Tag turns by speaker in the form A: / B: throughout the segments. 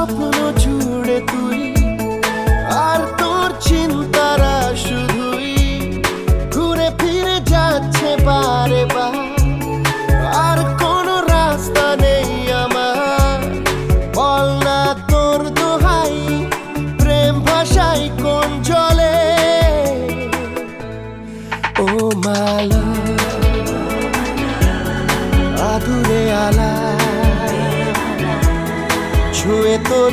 A: স্বপ্ন জুড়ে তুই আর তোর চিন্তারা শুধুই ঘুরে ফিরে যাচ্ছে বারে বার। আর কোনো রাস্তা নেই আমার, বল না তোর দোহাই, প্রেম ভাষাই কোন জলে। ও মালা আদুরে আলা ছুঁয়ে তোর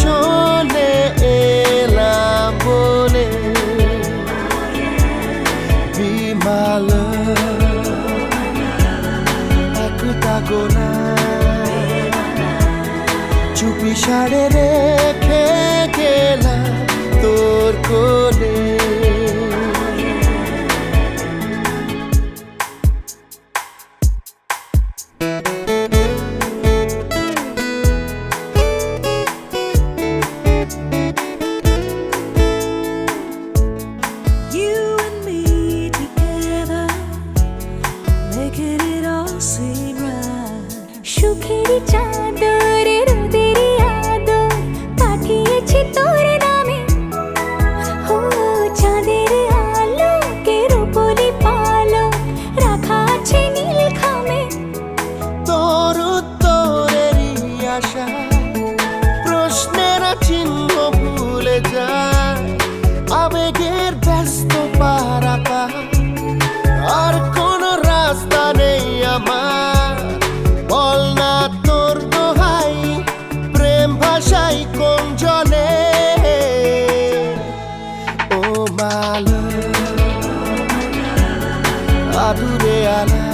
A: চলে এলাম বলে বিমাল একটা গোনা চুপি সাড়ে রেখে গেলাম তোর কোলে।
B: সুখের চাদর রোদের আদর পাঠিয়েছি তোর নামে, ও চাঁদের আলোকে রূপলি পালক রাখা আছে নীল খামে।
A: তোর উত্তরেরই আশা প্রশ্নের চিহ্ন ভুলে যায়, আবেগের ব্যস্ত পারাপা আর কোনো রাস্তা নেই আমার, বল না তোর দোহাই, প্রেম ভাষাই কোন জলে। ও মালা আদুরে আলা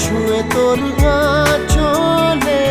A: ছুঁয়ে তোর চলে